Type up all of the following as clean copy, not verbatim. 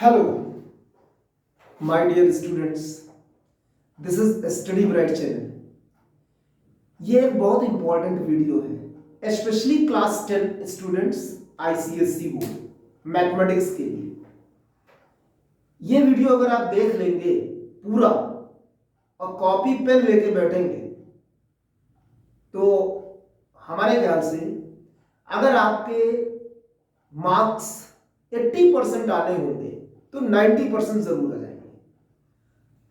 Hello my dear students, this is study bright channel. ये एक बहुत इंपॉर्टेंट वीडियो है, specially class 10 students ICSE board mathematics के लिए। ये वीडियो अगर आप देख लेंगे पूरा और कॉपी पेन लेके बैठेंगे तो हमारे ख्याल से अगर आपके मार्क्स 80% आने होंगे तो 90% जरूर आ जाएंगे।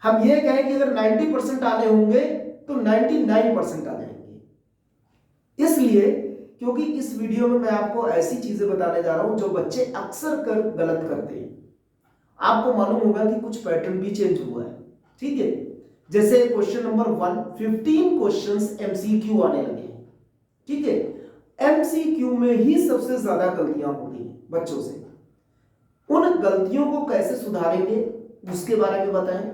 हम ये कहें कि अगर 90% आने होंगे तो 99% आ जाएंगे। इसलिए क्योंकि इस वीडियो में मैं आपको ऐसी चीजें बताने जा रहा हूं जो बच्चे अक्सर कर गलत करते हैं। आपको मालूम होगा कि कुछ पैटर्न भी चेंज हुआ है, ठीक है। जैसे क्वेश्चन नंबर 1 15 क्वेश्चंस एमसीक्यू आने लगे हैं, ठीक है। एमसीक्यू में ही सबसे ज्यादा गलतियां होती हैं बच्चों से। उन गलतियों को कैसे सुधारेंगे उसके बारे में बताएं,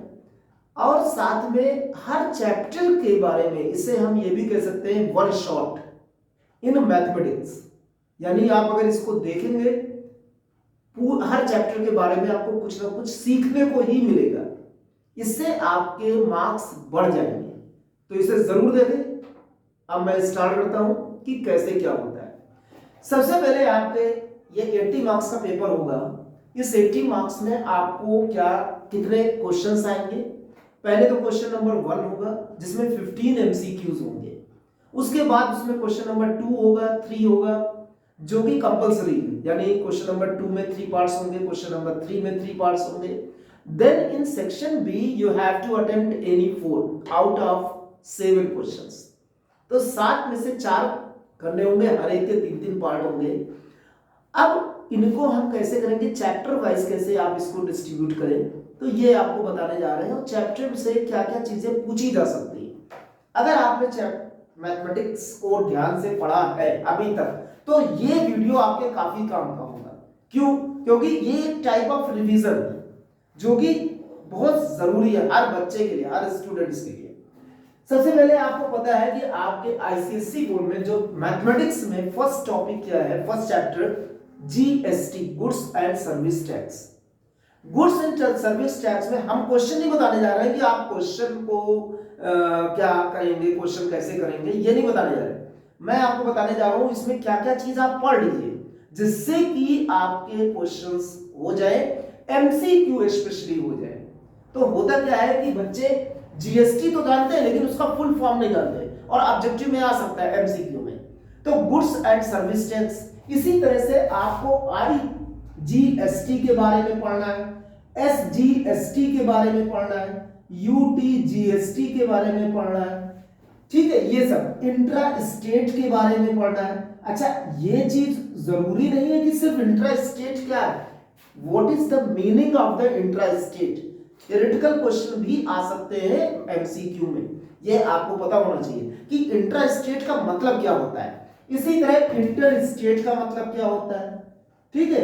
और साथ में हर चैप्टर के बारे में, इसे हम ये भी कह सकते हैं वन शॉट इन मैथमेटिक्स। यानी आप अगर इसको देखेंगे हर चैप्टर के बारे में आपको कुछ ना कुछ सीखने को ही मिलेगा। इससे आपके मार्क्स बढ़ जाएंगे, तो इसे जरूर देखें। अब मैं स्टार्ट करता हूं कि कैसे क्या होता है। सबसे पहले आपके ये 80 मार्क्स का पेपर होगा। इस 80 मार्क्स में आपको क्या कितने क्वेश्चंस आएंगे? पहले तो क्वेश्चन नंबर 1 होगा जिसमें 15 एमसीक्यूज होंगे। उसके बाद उसमें क्वेश्चन नंबर 2 होगा, 3 होगा, जो कि कंपलसरी है। यानी क्वेश्चन नंबर 2 में 3 पार्ट्स होंगे, क्वेश्चन नंबर 3 में 3 पार्ट्स होंगे। Then in section B you have to attempt any 4 out of 7 questions. तो 7 में से 4 करने होंगे, हर एक के 3-3 पार्ट होंगे। अब इनको हम कैसे करेंगे, चैप्टर वाइज कैसे आप इसको डिस्ट्रीब्यूट करें, तो ये आपको बताने जा रहे हैं। और चैप्टर से क्या क्या चीजें पूछी जा सकती है। अगर आपने मैथमेटिक्स को ध्यान से पढ़ा है अभी तक तो ये वीडियो आपके काफी काम का होगा। क्यों? क्योंकि ये एक टाइप ऑफ रिवीजन है जो कि बहुत जरूरी है हर बच्चे के लिए, हर स्टूडेंट्स के लिए। सबसे पहले आपको पता है कि आपके आईसीएसई बोर्ड में जो मैथमेटिक्स में फर्स्ट टॉपिक क्या है, first chapter GST, goods and service tax. Goods and service tax में हम क्वेश्चन नहीं बताने जा रहे हैं कि आप क्वेश्चन को क्या करेंगे, क्वेश्चन कैसे करेंगे, ये नहीं बताने जा रहे। मैं आपको बताने जा रहा हूं इसमें क्या क्या चीज आप पढ़ लीजिए जिससे कि आपके क्वेश्चंस हो जाए, एमसीक्यू स्पेशली हो जाए। तो होता क्या है कि बच्चे जीएसटी तो जानते हैं लेकिन उसका फुल फॉर्म नहीं जानते, और ऑब्जेक्टिव में आ सकता है एमसीक्यू में। तो गुड्स एंड सर्विस टैक्स, इसी तरह से आपको आईजीएसटी के बारे में पढ़ना है, एसजीएसटी के बारे में पढ़ना है, यूटीजीएसटी के बारे में पढ़ना है, ठीक है। ये सब इंट्रा स्टेट के बारे में पढ़ना है। अच्छा, ये चीज जरूरी नहीं है कि सिर्फ इंट्रा स्टेट क्या है, what is the meaning of the intra state. Theoretical question भी आ सकते हैं एमसीक्यू में, ये आपको पता होना चाहिए कि इंट्रा स्टेट का मतलब क्या होता है। इसी तरह इंटर स्टेट का मतलब क्या होता है, ठीक है।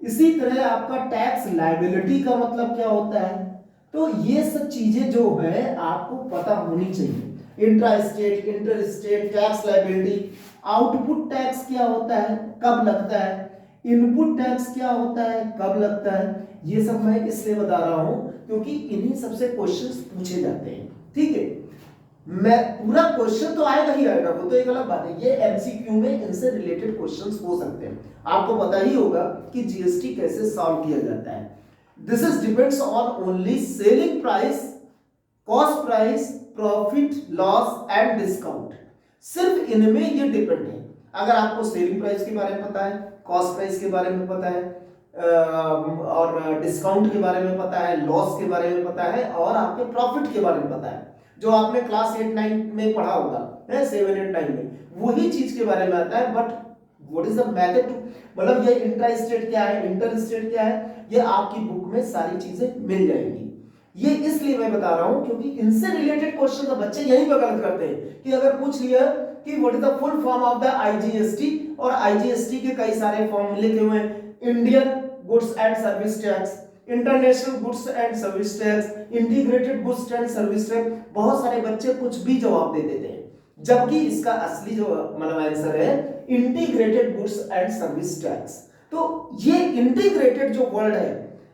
इसी तरह आपका टैक्स लायबिलिटी का मतलब क्या होता है। तो ये सब चीजें जो है आपको पता होनी चाहिए। Intra state, inter state, tax liability, output tax क्या होता है, कब लगता है, इनपुट टैक्स क्या होता है, कब लगता है। ये सब मैं इसलिए बता रहा हूं क्योंकि इन्हीं सबसे क्वेश्चंस पूछे जाते हैं, ठीक है। मैं पूरा क्वेश्चन तो आएगा ही आएगा, वो तो एक अलग बात है। ये एमसीक्यू में इनसे रिलेटेड क्वेश्चंस हो सकते हैं। आपको पता ही होगा कि जीएसटी कैसे सॉल्व किया जाता है। This is depends on only selling price, cost price, profit loss and discount. सिर्फ इनमें ये डिपेंड है। अगर आपको सेलिंग प्राइस के बारे में पता है, कॉस्ट प्राइस के बारे में पता है, और डिस्काउंट के बारे में पता है, लॉस के बारे में पता है, और आपके प्रॉफिट के बारे में पता है, जो आपने क्लास 8-9 में पढ़ा होगा, 7-8-9 में, वही चीज के बारे में आता है। But what is the method, मतलब ये इंट्रा स्टेट क्या है, इंटर स्टेट क्या है, ये आपकी बुक में सारी चीजें मिल जाएंगी। ये इसलिए मैं बता रहा हूं क्योंकि इनसे रिलेटेड क्वेश्चन तो बच्चे यही पे गलत करते हैं कि अगर पूछ लिया कि what is the full form of the IGST, और आईजीएसटी के कई सारे फॉर्म लिखे हुए हैं, Indian goods and service tax, international goods and service tax, integrated goods and service tax, बहुत सारे बच्चे कुछ भी जवाब दे देते हैं, जबकि इसका असली जो मतलब आंसर है integrated goods and service tax. तो ये इंटीग्रेटेड जो वर्ड है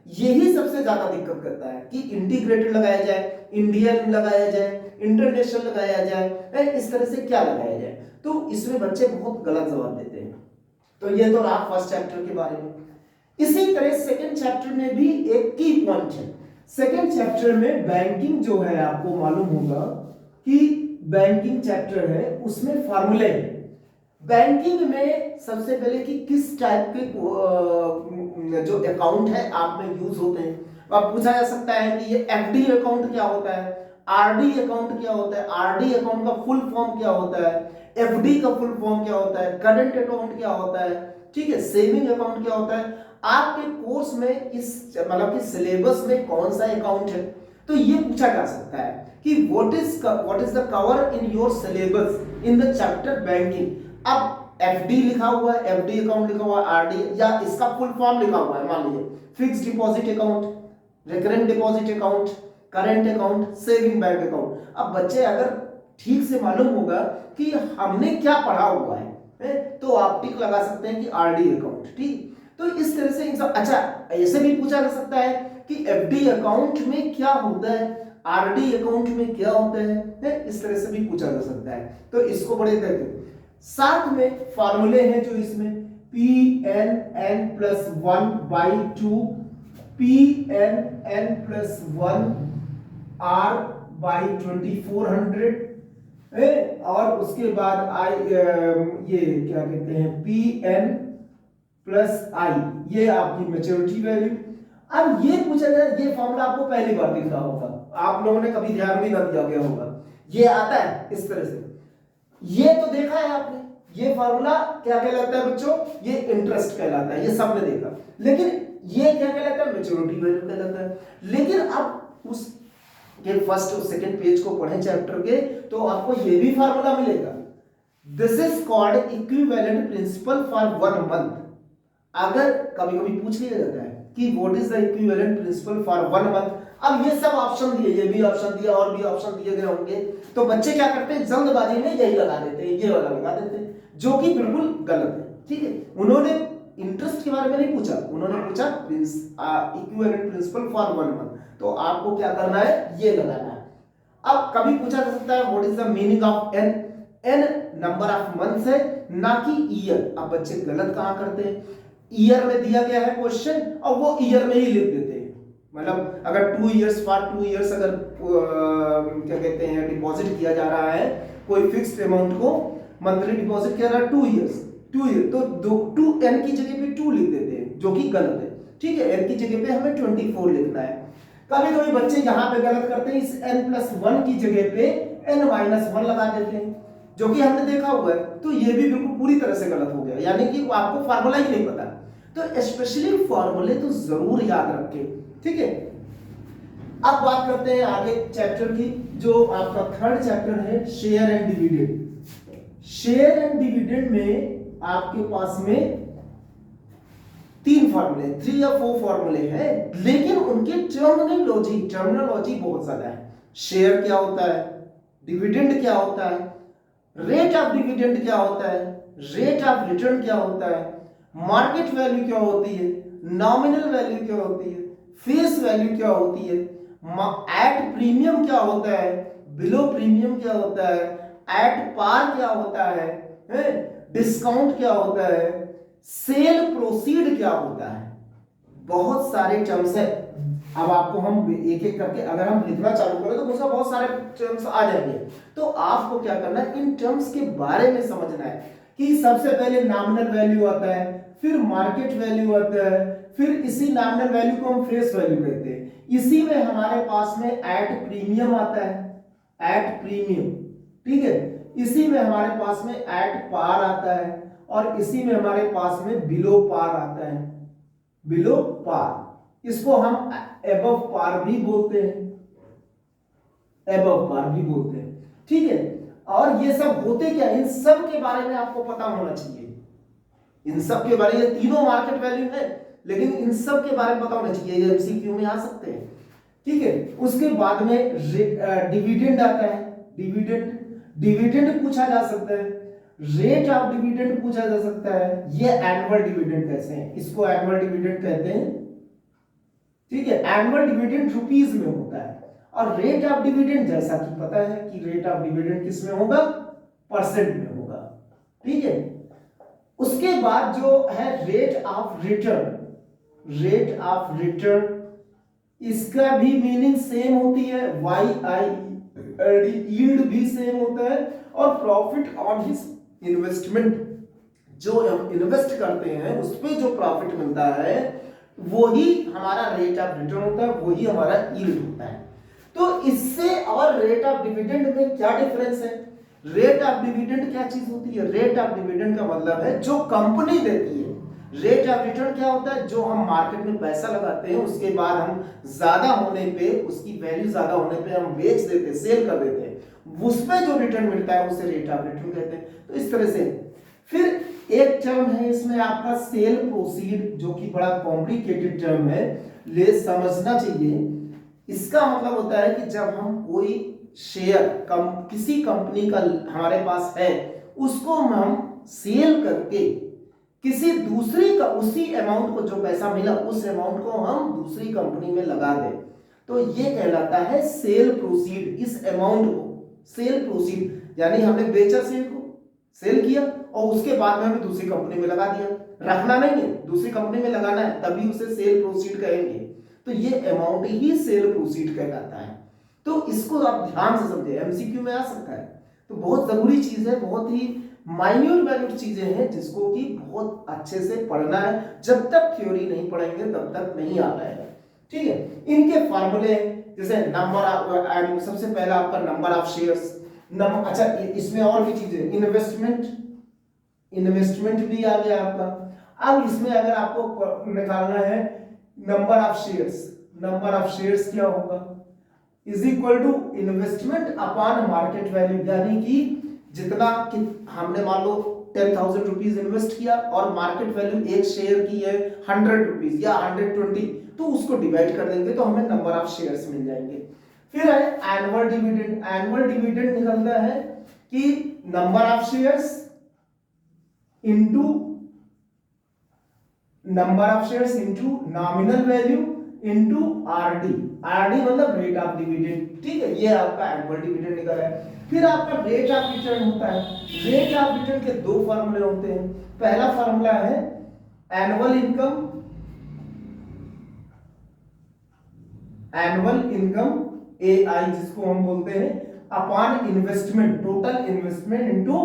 यही सबसे ज्यादा दिक्कत करता है कि इंटीग्रेटेड लगाया जाए, इंडियन लगाया जाए, इंटरनेशनल लगाया जाए, इस तरह से क्या लगाया जाए। तो इसमें बच्चे बहुत गलत जवाब देते हैं। तो ये तो रहा फर्स्ट चैप्टर के बारे में। इसी तरह सेकंड चैप्टर में भी एक की पॉइंट है। सेकंड चैप्टर में बैंकिंग जो है, आपको मालूम होगा कि बैंकिंग चैप्टर है, उसमें फार्मूले हैं। बैंकिंग में सबसे पहले कि किस टाइप के जो अकाउंट है आप में यूज होते हैं। अब पूछा जा सकता है कि ये एफडी अकाउंट क्या होता है, आरडी अकाउंट क्या होता है, आरडी अकाउंट का फुल फॉर्म क्या होता है, एफडी का फुल फॉर्म क्या होता है, करंट अकाउंट क्या होता है, ठीक है, सेविंग अकाउंट क्या होता है। आपके कोर्स में इस मतलब कि सिलेबस में कौन सा अकाउंट है, तो ये पूछा जा सकता है कि what is the cover in your syllabus in the chapter banking. अब एफडी लिखा हुआ है, एफडी अकाउंट लिखा हुआ है, आरडी, या इसका फुल फॉर्म लिखा हुआ है, मान लीजिए fixed deposit account, recurrent deposit account, current account, saving bank account. अब बच्चे अगर ठीक से मालूम होगा कि हमने क्या पढ़ा हुआ है, तो आप टिक लगा सकते हैं कि आरडी अकाउंट, ठीक। तो इस तरह से अच्छा, ऐसे भी पूछा जा सकता है कि एफडी अकाउंट में क्या होता है, आरडी अकाउंट में क्या होता है, इस तरह से भी पूछा जा सकता है। तो इसको बड़े करके साथ में फार्मूले हैं जो इसमें PNN plus 1/2, PNN plus 1 R/2400, और उसके बाद ये क्या कहते हैं PN प्लस I, ये आपकी मैच्योरिटी वैल्यू। अब ये पूछा जाए, ये फॉर्मूला आपको पहली बार दिख रहा होगा, आप लोगों ने कभी ध्यान भी ना दिया गया होगा, ये आता है इस तरह से। ये तो देखा है आपने, ये फार्मूला क्या कहलाता है बच्चों, ये इंटरेस्ट कहलाता है, ये सबने देखा। लेकिन ये क्या कहलाता है, मैच्योरिटी वैल्यू कहलाता है। लेकिन अब उस के फर्स्ट और सेकंड पेज को पढ़ें चैप्टर के, तो आपको ये भी फार्मूला मिलेगा। This is called equivalent principal for 1 month. अगर कभी कभी पूछ लिया जाता है कि what is the equivalent principal for 1 month, अब ये सब ऑप्शन दिए, ये भी ऑप्शन दिया और भी ऑप्शन दिए गए होंगे, तो बच्चे क्या करते हैं, जल्दबाजी में यही लगा देते हैं, ये वाला लगा देते हैं, जो कि बिल्कुल गलत है, ठीक है। उन्होंने इंटरेस्ट के बारे में नहीं पूछा, उन्होंने पूछा इक्विवेलेंट प्रिंसिपल फॉर 1 मंथ, तो आपको क्या करना है, ये लगाना है। अब कभी पूछा जा सकता है what is the meaning of N, N number of months है, ना कि ईयर। अब बच्चे गलत कहां करते हैं, ईयर में दिया गया है क्वेश्चन और वो ईयर में ही लिख देते हैं। मतलब अगर 2 इयर्स फॉर 2 इयर्स अगर क्या कहते हैं डिपॉजिट किया जा रहा है कोई फिक्स्ड अमाउंट को, मंथली डिपॉजिट किया जा रहा है 2 इयर्स, 2 ईयर, तो 2n की जगह पे 2 लिख देते हैं, जो कि गलत है, ठीक है। n की जगह पे हमें 24 लिखना है। कभी कभी बच्चे यहां पे गलत करते हैं, इस n+1 की जगह पे n-1 लगा देते हैं, जो कि हमने देखा हुआ है। तो ये भी बिल्कुल पूरी तरह से गलत हो गया, यानी कि आपको फार्मूला ही नहीं पता। तो स्पेशली फार्मूले तो जरूर याद रखें, ठीक है। अब बात करते हैं आगे चैप्टर की, जो आपका थर्ड चैप्टर है share and dividend. Share and dividend में आपके पास में 3 फार्मूले, 3 या 4 फार्मूले हैं, लेकिन उनकी टर्मिनोलॉजी बहुत ज्यादा है। शेयर क्या होता है, डिविडेंड क्या होता है, रेट ऑफ डिविडेंड क्या होता है, रेट ऑफ रिटर्न क्या होता है, मार्केट वैल्यू क्या होती है, नॉमिनल वैल्यू क्या होती है, फेस वैल्यू क्या होती है, एट प्रीमियम क्या होता है, बिलो प्रीमियम क्या होता है, एट पार क्या होता है, डिस्काउंट क्या होता है, सेल प्रोसीड क्या होता है। बहुत सारे टर्म्स है। अब आपको हम एक एक करके अगर हम लिखना चालू करें तो उसका बहुत सारे टर्म्स आ जाएंगे। तो आपको क्या करना है, इन टर्म्स के बारे में समझना है कि सबसे पहले नॉमिनल वैल्यू आता है, फिर मार्केट वैल्यू आता है, फिर इसी नॉमिनल वैल्यू को हम फेस वैल्यू कहते हैं। इसी में हमारे पास में एट प्रीमियम आता है, एट प्रीमियम, ठीक है। इसी में हमारे पास में एट पार आता है, और इसी में हमारे पास में बिलो पार आता है, बिलो पार। इसको हम अबव पार भी बोलते हैं, अबव पार भी बोलते हैं, ठीक है। और ये सब होते क्या, इन सब के बारे में आपको पता होना चाहिए। इन सब के बारे में, तीनों मार्केट वैल्यू है, लेकिन इन सब के बारे में पता होना चाहिए, ये एमसीक्यू में आ सकते हैं, ठीक है। उसके बाद में डिविडेंड आता है, डिविडेंड पूछा जा सकता है, रेट ऑफ डिविडेंड पूछा जा सकता है। ये एनुअल डिविडेंड कैसे हैं, इसको एनुअल डिविडेंड कहते हैं, ठीक है, एनुअल डिविडेंड रुपीज में होता है, और रेट ऑफ डिविडेंड जैसा कि पता है कि रेट ऑफ डिविडेंड किस में होगा, परसेंट में होगा। ठीक है, उसके बाद जो है rate of return, rate of return इसका भी मीनिंग सेम होती है, YIELD, यील्ड भी सेम होता है, और प्रॉफिट ऑन हिज इन्वेस्टमेंट, जो हम इन्वेस्ट करते हैं उस पे जो प्रॉफिट मिलता है वही हमारा रेट ऑफ रिटर्न होता है, वही हमारा यील्ड होता है। तो इससे और रेट ऑफ डिविडेंड में क्या डिफरेंस है? रेट ऑफ डिविडेंड क्या चीज होती है? रेट ऑफ डिविडेंड का मतलब है जो कंपनी देती है। रेट ऑफ रिटर्न क्या होता है? जो हम मार्केट में पैसा लगाते हैं उसके बाद हम ज्यादा होने पे, उसकी वैल्यू ज्यादा होने पे हम बेच देते हैं, सेल कर देते हैं, उस पे जो रिटर्न मिलता है उसे रेट ऑफ रिटर्न कहते हैं। तो इस तरह से फिर एक टर्म है इसमें आपका सेल प्रोसीड, जो कि बड़ा कॉम्प्लिकेटेड टर्म है, ले समझना चाहिए। इसका मतलब होता है कि जब हम कोई शेयर किसी कंपनी का हमारे पास है, उसको हम सेल करके किसी दूसरी का उसी अमाउंट को, जो पैसा मिला उस अमाउंट को हम दूसरी कंपनी में लगा दें, तो ये कहलाता है सेल प्रोसीड। इस अमाउंट को सेल प्रोसीड, यानी हमने बेचा शेयर को, सेल किया और उसके बाद में हमें दूसरी कंपनी में लगा दिया, रखना नहीं है, दूसरी कंपनी में लगाना है, तभी उसे सेल प्रोसीड कहेंगे। तो ये अमाउंट ही सेल प्रोसीड कहलाता है। तो इसको आप ध्यान से समझे, एमसीक्यू में आ सकता है। तो बहुत जरूरी चीज है, बहुत ही माइन्यूट चीजें हैं जिसको कि बहुत अच्छे से पढ़ना है। जब तक थ्योरी नहीं पढ़ेंगे तब तक नहीं आ पाएगा। ठीक है, इनके फॉर्मूले जैसे नंबर ऑफ, सबसे पहला आपका नंबर ऑफ शेयर्स, अच्छा इसमें और भी चीजें, इन्वेस्टमेंट भी आ गया आपका। अब इसमें अगर आपको निकालना है number of shares, number of shares क्या होगा, is equal to investment upon market value, यानी कि जितना कि हमने मान लो 10,000 रुपीज इन्वेस्ट किया और मार्केट वैल्यू एक शेयर की है 100 रुपीज या 120, तो उसको डिवाइड कर देंगे तो हमें नंबर ऑफ शेयर्स मिल जाएंगे। फिर है एनुअल डिविडेंड। एनुअल डिविडेंड निकलता है कि number of shares into nominal value into RD. RD मतलब रेट ऑफ डिविडेंड। ठीक है, ये आपका एनुअल डिविडेंड निकला है। फिर आपका रेट ऑफ रिटर्न होता है। रेट ऑफ रिटर्न के दो फार्मूले होते हैं। पहला फार्मूला है एनुअल इनकम AI, जिसको हम बोलते हैं upon investment, total investment into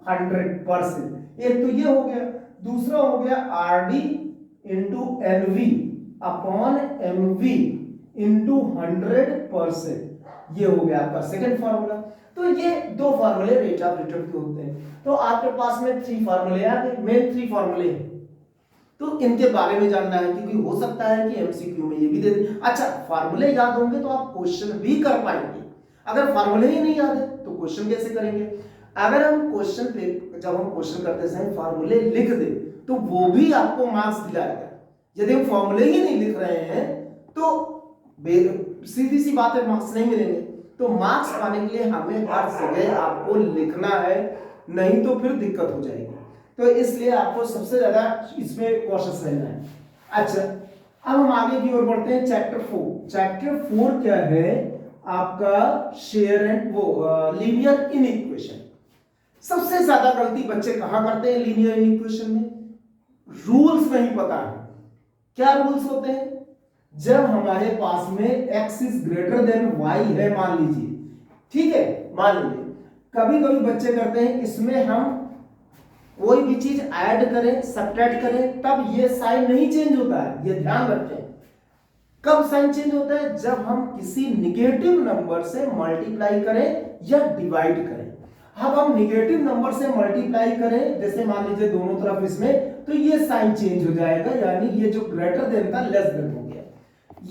100%। एक तो ये हो गया। दूसरा हो गया RD into NV upon MV into 100%। ये हो गया आपका सेकंड फार्मूला। तो ये दो फार्मूले रेट ऑफ रिटर्न के होते हैं। तो आपके पास में 3 फार्मूले आ गए, मेन 3 फार्मूले हैं। तो इनके बारे में जानना है क्योंकि हो सकता है कि एमसीक्यू में ये भी दे दे। अच्छा, फार्मूले याद होंगे तो आप क्वेश्चन भी कर पाएंगे। अगर फार्मूले ही नहीं याद है तो क्वेश्चन कैसे करेंगे? अगर हम क्वेश्चन पे, जब हम क्वेश्चन करते समय फार्मूले लिख दे तो वो भी आपको मार्क्स दिलाएगा। यदि हम फार्मूले ही नहीं लिख रहे हैं तो सीधी सी बात है, मार्क्स नहीं मिलेंगे। तो मार्क्स पाने के लिए हमें हर जगह आपको लिखना है, नहीं तो फिर दिक्कत हो जाएगी। तो इसलिए आपको सबसे ज्यादा इसमें कॉशियस रहना है। अच्छा, अब हम आगे की ओर बढ़ते हैं। चैप्टर 4। चैप्टर 4 क्या है आपका? Share and linear inequation. सबसे ज्यादा गलती बच्चे कहां करते हैं लीनियर इनइक्वेशन में? रूल्स नहीं पता है। क्या रूल्स होते हैं? जब हमारे पास में x is greater than y है, मान लीजिए, ठीक है, मान लीजिए, कभी कभी बच्चे करते हैं इसमें हम कोई भी चीज ऐड करें, सब्ट्रैक्ट करें, तब ये साइन नहीं चेंज होता है। ये ध्यान रखें। कब साइन चेंज होता है? जब हम किसी निगेटिव नंबर से मल्टीप्लाई करें या डिवाइड करें। अब हम निगेटिव नंबर से मल्टीप्लाई करें, जैसे मान लीजिए दोनों तरफ इसमें, तो ये साइन चेंज हो जाएगा, यानी ये जो ग्रेटर देन था लेस देन हो गया।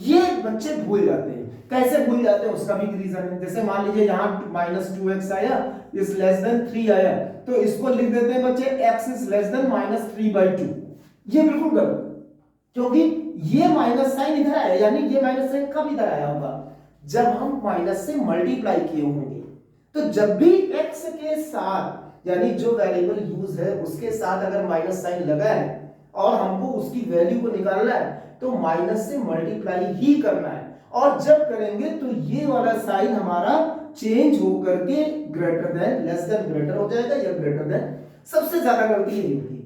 ये बच्चे भूल जाते हैं। कैसे भूल जाते हैं उसका भी रीजन है। जैसे मान लीजिए यहाँ -2x आया, इस लेस देन 3 आया, तो इसको लिख देते हैं बच्चे x इज लेस देन -3/2। ये बिल्कुल गलत, क्योंकि ये माइनस साइन इधर आया, यानी ये माइनस साइन कब इधर आया होगा? जब हम माइनस से मल्टीप्लाई किए होंगे। तो जब भी x के साथ, यानी जो वेरिएबल यूज है उसके साथ अगर माइनस साइन लगा है और हमको उसकी वैल्यू को निकालना है, तो माइनस से मल्टीप्लाई ही करना है, और जब करेंगे तो ये वाला साइन हमारा चेंज हो करके greater than, less than greater हो जाएगा या ग्रेटर देन। सबसे ज्यादा गलती यही होती है।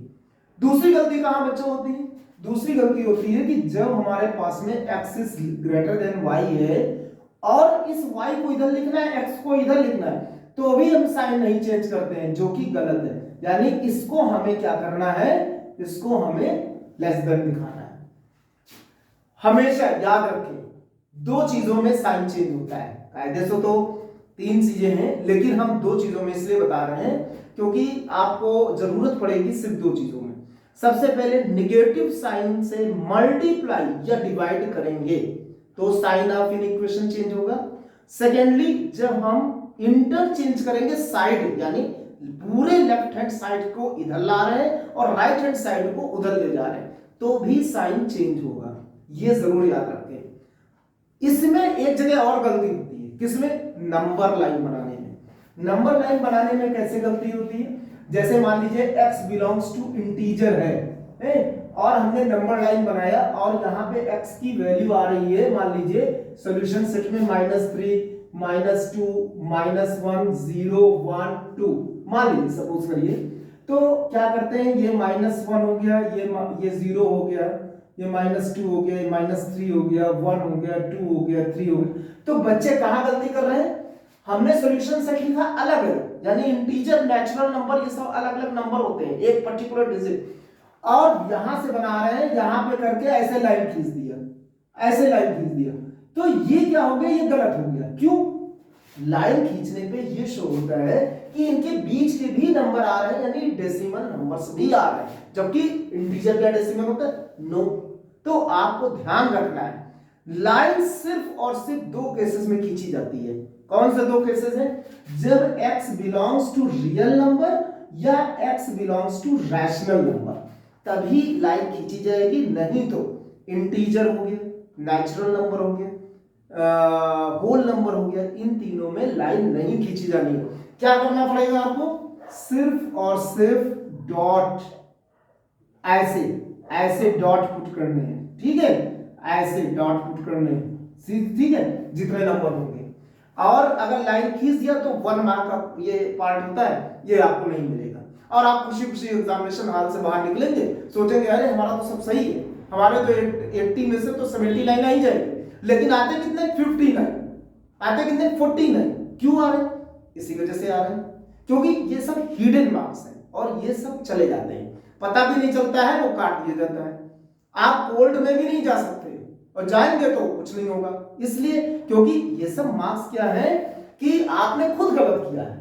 दूसरी गलती कहां बच्चों होती है? दूसरी गलती होती है कि जब हमारे पास में x is greater than y है और इस y को इधर लिखना है, x को इधर लिखना है, तो अभी हम साइन नहीं चेंज करते हैं, जो कि गलत है। यानी इसको हमें क्या करना है, इसको हमें लेस देन दिखाना है। हमेशा याद रखें, दो चीजों में साइन चेंज होता है। कायदे से तो तीन चीजें हैं, लेकिन हम दो चीजों में इसलिए बता रहे हैं क्योंकि आपको जरूरत पड़ेगी सिर्फ दो चीजों में। सबसे पहले निगेटिव साइन से मल्टीप्लाई या डिवाइड करेंगे तो sign of inequation change होगा। सेकेंडली, जब हम इंटरचेंज करेंगे साइड, यानी पूरे लेफ्ट हैंड साइड को इधर ला रहे हैं और राइट हैंड साइड को उधर ले जा रहे हैं, तो भी साइन चेंज होगा। ये जरूर याद रखें। इसमें एक जगह और गलती होती है, किसमें? नंबर लाइन बनाने में। नंबर लाइन बनाने में कैसे गलती होती है? जैसे मान लीजिए x बिलोंग्स टू इंटीजर है और हमने नंबर लाइन बनाया और यहाँ पे x की वैल्यू आ रही है, मान लीजिए सॉल्यूशन सेट में -3, -2, -1, 0, 1, 2 मान लीजिए, सपोज करिए। तो क्या करते हैं, ये -1 हो गया, ये 0 हो गया, ये -2 हो गया, ये -3 हो गया, 1 हो गया, 2 हो गया, 3 हो गया। तो बच्चे कहां गलती कर रहे हैं? हमने सॉल्यूशन सेट लिखा अलग अलग, यानी इंटीजर, नेचुरल नंबर, ये सब अलग अलग नंबर होते हैं, एक पर्टिकुलर डिजिट, और यहां से बना रहे हैं, यहां पे करके ऐसे लाइन खींच दिया, ऐसे लाइन खींच दिया। तो ये क्या हो गया? ये गलत हो गया। क्यों? लाइन खींचने पे ये शो होता है कि इनके बीच के भी नंबर आ रहे हैं, यानी डेसिमल नंबर्स भी आ रहे हैं, जबकि इंटीजर क्या डेसिमल होता है? नो। तो आपको ध्यान रखना है, लाइन सिर्फ और सिर्फ दो केसेस में खींची जाती है। कौन से दो केसेस हैं? जब x belongs to real number या x belongs to rational number, तभी लाइन खींची जाएगी, नहीं तो इंटीजर हो गया, नेचुरल नंबर हो गया, होल नंबर हो गया, इन तीनों में लाइन नहीं खींची जानी है। क्या करना पड़ेगा आपको? सिर्फ और सिर्फ डॉट, ऐसे ऐसे डॉट पुट करने हैं, ठीक है? ऐसे डॉट पुट करने हैं, ठीक है, जितने नंबर होंगे। और अगर लाइन खींच दिया तो 1 मार्क का ये पार्ट होता है, ये आपको नहीं मिलेगा, और आप खुशी खुशी एग्जामिनेशन हॉल से बाहर निकलेंगे, सोचेंगे अरे हमारा तो सब सही है, हमारे तो 80 में से तो 79 आ ही जाएगी, लेकिन आते कितने? 59। आते कितने? 49। क्यों आ रहे हैं? इसी वजह से आ रहे हैं क्योंकि ये सब हिडन मार्क्स हैं और ये सब चले जाते हैं, पता भी नहीं चलता है, वो काट दिया जाता है। आप कोर्ट में भी नहीं जा सकते, और जाएंगे तो कुछ नहीं होगा, इसलिए क्योंकि ये सब मार्क्स क्या है कि आपने खुद गलत किया है,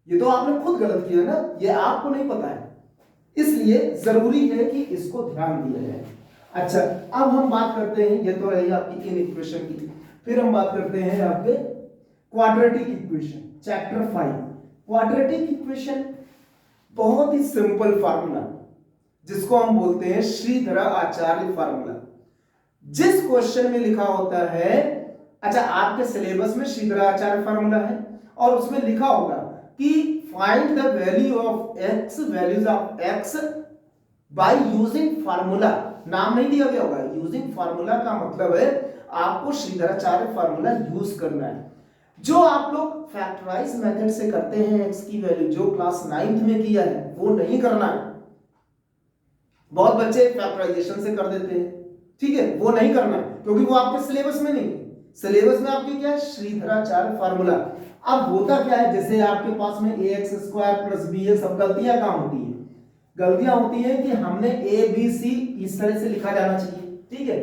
ये तो आपने खुद गलत किया ना, ये आपको नहीं पता है, इसलिए जरूरी है कि इसको ध्यान दिया जाए। अच्छा, अब हम बात करते हैं, ये तो रही आपकी इन इक्वेशन की, फिर हम बात करते हैं आपके quadratic equation, chapter 5। Quadratic equation बहुत ही सिंपल फार्मूला, जिसको हम बोलते हैं श्रीधर आचार्य फार्मूला। जिस क्वेश्चन में लिखा होता है, अच्छा आपके सिलेबस में श्रीधर आचार्य फार्मूला है और उसमें लिखा होगा कि find the value of x, values of x by using formula, नाम नहीं दिया गया होगा। यूजिंग फार्मूला का मतलब है आपको श्रीधर आचार्य फार्मूला यूज करना है, जो आप लोग फैक्टराइज मेथड से करते हैं x की वैल्यू, जो क्लास 9th में किया है वो नहीं करना है। बहुत बच्चे फैक्टराइजेशन से कर देते हैं, ठीक है, वो नहीं करना है क्योंकि वो आपके सिलेबस में नहीं है। सिलेबस में आपके क्या है? श्रीधराचार्य फार्मूला। अब होता क्या है, जैसे आपके पास में ax स्क्वायर प्लस bx, सब गलतियां कहां होती है? गलतियां होती है कि हमने a b c इस तरह से लिखा जाना चाहिए, ठीक है,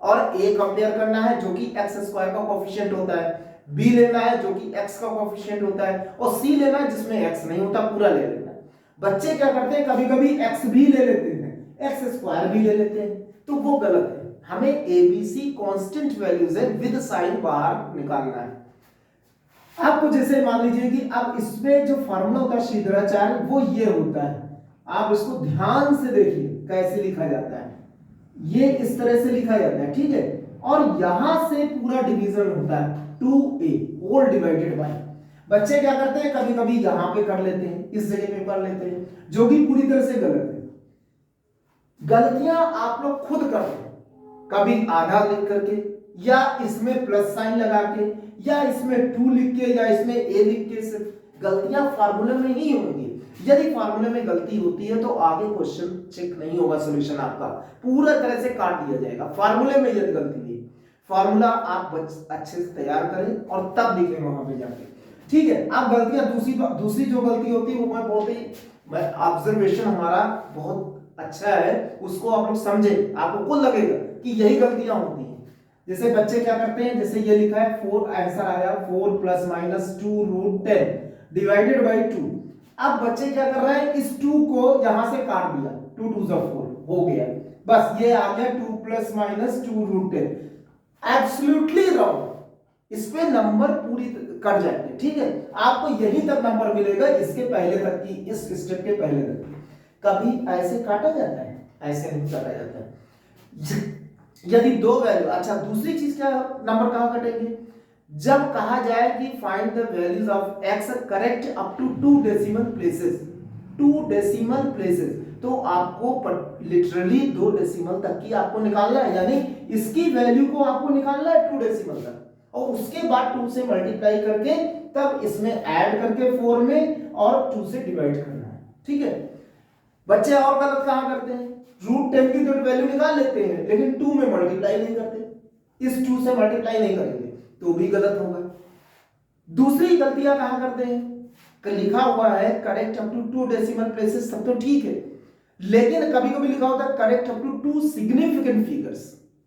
और a कंपेयर करना है जो कि x स्क्वायर का कोएफिशिएंट होता है, b लेना है जो कि x का कोएफिशिएंट होता है, और c लेना है जिसमें x नहीं होता, पूरा ले लेना है। बच्चे क्या करते हैं, कभी कभी x भी ले लेते हैं, x स्क्वायर भी ले लेते हैं, तो वो गलत है। हमें ABC कांस्टेंट वैल्यूज है, विद साइन बाहर निकालना है। आपको जैसे मान लीजिए कि अब इसमें जो फार्मूला होता है श्रीधराचार्य, वो ये होता है, आप इसको ध्यान से देखिए कैसे लिखा जाता है। ये इस तरह से लिखा जाता है, ठीक है, और यहां से पूरा डिवीजन होता है 2a होल डिवाइडेड बाय। बच्चे क्या करते हैं, कभी कभी यहां पे कर लेते हैं, इस जगह पे कर लेते हैं, जो कि पूरी तरह से गलत है। गलतियां आप लोग खुद करते हैं, कभी आधा लिख करके, या इसमें प्लस साइन लगा के, या इसमें 2 लिख के, या इसमें a लिख के। सिर्फ गलतियां फार्मूले में ही होंगी। यदि फार्मूले में गलती होती है तो आगे क्वेश्चन चेक नहीं होगा, सॉल्यूशन आपका पूरा तरह से काट दिया जाएगा। फार्मूले में यदि गलती हुई, फार्मूला आप अच्छे से तैयार करें और तब लिखें वहां पे जाके, ठीक है। अब गलतियां दूसरी जो गलती होती है वो मैं बहुत ही ऑब्जर्वेशन हमारा बहुत अच्छा है, उसको आप लोग समझे, आपको खुद लगेगा कि यही गलतियां होती हैं। जैसे बच्चे क्या करते हैं, जैसे ये लिखा है 4, आंसर आया 4 + -2√10 डिवाइडेड बाई 2। अब बच्चे क्या कर रहे हैं, इस 2 को यहां से काट दिया, 2 2 4 हो गया, बस ये आ गया 2 + -2√10। एब्सोल्युटली रॉन्ग, इस पे नंबर पूरी कट जाएंगे, ठीक है। आपको यही तक नंबर मिलेगा, इसके पहले तक की, इस स्टेप के पहले तक की। कभी ऐसे काटा जाता है, ऐसे नहीं काटा जाता है। यदि दो वैल्यू, अच्छा दूसरी चीज क्या, नंबर कहां कटेंगे, जब कहा जाए कि find the values of x correct up to 2 decimal places, 2 decimal places, तो आपको लिटरली 2 डेसिमल तक की आपको निकालना है, यानी इसकी वैल्यू को आपको निकालना है 2 डेसिमल तक, और उसके बाद 2 से मल्टीप्लाई करके तब इसमें ऐड करके 4 में और 2 से डिवाइड करना है, ठीक है। बच्चे और गलत कहां करते हैं, √10 की तो वैल्यू निकाल लेते हैं लेकिन 2 में मल्टीप्लाई नहीं करते, इस 2 से मल्टीप्लाई नहीं करेंगे तो भी गलत होगा। दूसरी गलतियां कहां करते हैं, लिखा हुआ है correct up to 2 decimal places, सब तो ठीक है, लेकिन कभी कभी लिखा होता है correct up to 2 significant figures,